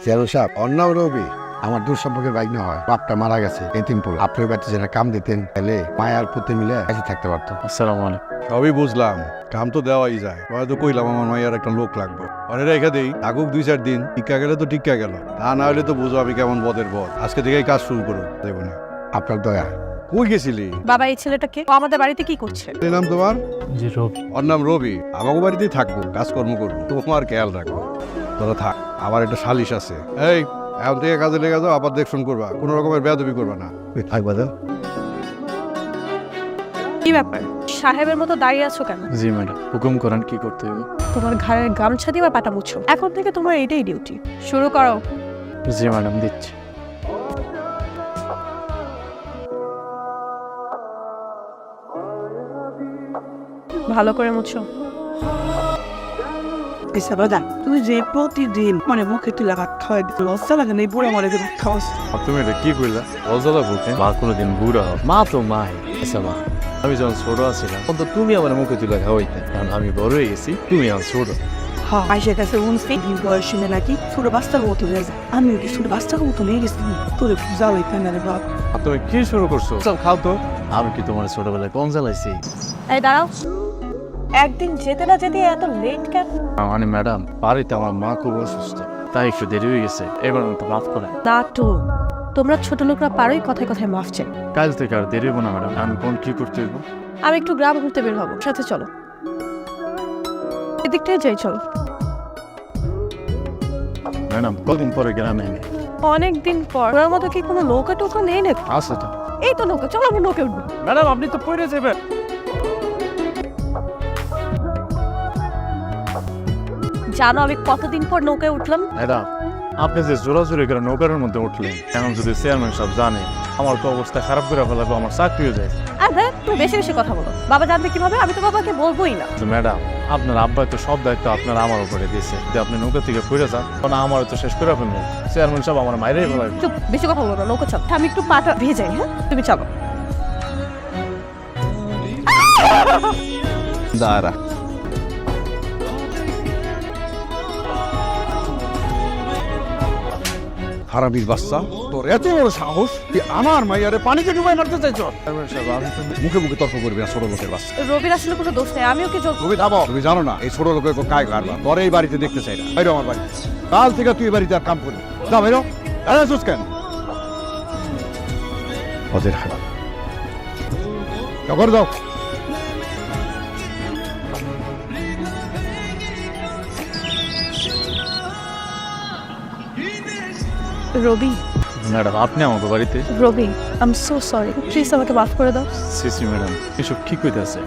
Chairman সাহেব, অন্যায় রবি আমার দূর সম্পর্কের বাইক না হয়, বাপটা মারা গেছে এতিমপুর। আপনার বাড়িতে যারা কাম দিতেন তাহলে মায়ার পুত্র মিলে এসে থাকতে পারতো। আসসালামু আলাইকুম। সবই বুঝলাম, কাম তো দেওয়াই যায়। হয়তো কইলাম আমার মাইয়ার একটা লোক লাগবে, অনেক রেখে দেই, থাকুক 2-4 দিন। টিকা গেলে তো টিকা গেল, তা না হলে তো বুঝো আমি কেমন বদের বদ। আজকে থেকেই কাজ শুরু করো দেবনে। আপনার দয়া। কই গেছিলি? বাবা, এই ছেলেটাকে ও আমাদের বাড়িতে কি করছে? কি নাম তোমার? জি রবি। ওর নাম রবি। আমাকে বাড়িতেই থাকবো, কাজকর্ম করবো, তোমার খেয়াল রাখবো। তোরা থাক, আবার একটা সালিশ আছে। এই এখন থেকে কাজে লেগে যাও, আবার দেখশন করবা, কোনো রকমের বেয়াদবি করবা না। থাকবা তো? কি ব্যাপার, সাহেবের মতো দাঁড়িয়ে আছো কেন? জি ম্যাডাম, হুকুম করেন কি করতে হবে? তোমার ঘাড়ের গামছা দিয়ে পাটা মুছো। এখন থেকে তোমার এটাই ডিউটি। শুরু করো। জি ম্যাডাম, দিচ্ছি। ভালো করে মুছো। বাদা তুই যে প্রতিদিন মানে মুখে তুলে ভাত খাওয়াই দিতে লজ্জা লাগে না? এই বুড়া মরে যে ভাত খাওয়াস। আর তুমি এটা কি কইলা? অজলা বুকে মা কোনোদিন বুড়া হয়? মা তো মাই। আচ্ছা মা, আমি যখন ছোট আছিলাম তখন তো তুমি আমার মুখে তুলে খাওয়াইতে, কারণ আমি বড় হয়ে গেছি, তুমি আমার ছোট। হ্যাঁ, আইসের কাছে উনছি দিন বয়স শুনে নাকি ছোট বাচ্চার মতো হয়ে যায়। আমিও কি ছোট বাচ্চার মতো নিয়ে গেছি? তোরে পূজা হইতে না রে বাপ। আর তুমি কি শুরু করছো? চল খাও তো। আমি কি তোমার ছোটবেলায় কম জ্বালাইছি? এই দাঁড়াও, একদিন যেতে না যেতে এত লেট কেন? মানে ম্যাডাম, বাড়িতে আমার মা খুব অসুস্থ, তাই একটু দেরি হয়ে গেছে। এবার তো মাফ করে। নাটু, তোমরা ছোট লোকরা পারোই কথায় কথায় মাফ চাই। কাল থেকে আর দেরি হবো না ম্যাডাম। আমি কোন কি করতে হইব? আমি একটু গ্রাম ঘুরতে বের হবো, সাথে চলো। এদিকটাই যাই, চলো। ম্যাডাম, কদিন পরে গ্রামে এনে অনেকদিন পর। ওনার মতো কি কোনো নৌকা টোকা নেই না? আসো তো। এই তো নৌকা, চলো আমরা নৌকে উঠবো। ম্যাডাম, আপনি তো পড়ে যাবেন। জানো আমি কতদিন পর নৌকায় উঠলাম? ম্যাডাম, আপনি যে জোরাজোরি করে নৌকার মধ্যে উঠলেন, এখন যদি চেয়ারম্যান সব জানে, আমার তো অবস্থা খারাপ করে ফেলাবো, আমার চাকরিও যায়। আর দেখ, তুমি বেশি বেশি কথা বলো। বাবা জানবে কিভাবে? আমি তো বাবাকে বলবোই না। তো ম্যাডাম, আপনার আব্বাই তো সব দায়িত্ব আপনার আমার উপরে দিয়েছে। যদি আপনি নৌকা থেকে পড়ে যান, তখন আমার তো শেষ করে ফেলবো। চেয়ারম্যান সব আমার মাইরেই ফেলাবে। চুপ, বেশি কথা বলো না, নৌকা চল। আমি একটু পাটা ভেজাই, হ্যাঁ? তুমি চলো। দাঁড়া, হারামির বাচ্চা, তোর এত বড় সাহস, তুই আমার মাইয়ারে পানিতে ডুবাই মারতে চাইছ? চেয়ারম্যান সাহেব, আমি তো মুখে মুখে তর্ক করবি না, ছোট লোকের বাচ্চা। রবির আসলে কোনো দোষ নেই, আমিও কি যোগ। তুমি থামো, তুমি জানো না এই ছোট লোকের কায় কারবার। তোর এই বাড়িতে দেখতে চাই না, বাইরে আমার বাড়ি। কাল থেকে তুই এই বাড়িতে আর কাম করবি। যা বাইরো, আসুস কেন? ওদের হারাম, করে দাও। রবি, ম্যাডাম, আপনি আমাকে বাড়িতে? Rabi, I am so sorry, please আমাকে মাফ করে দাও। সিসি ম্যাডাম, এসব ঠিক হইতে আছে।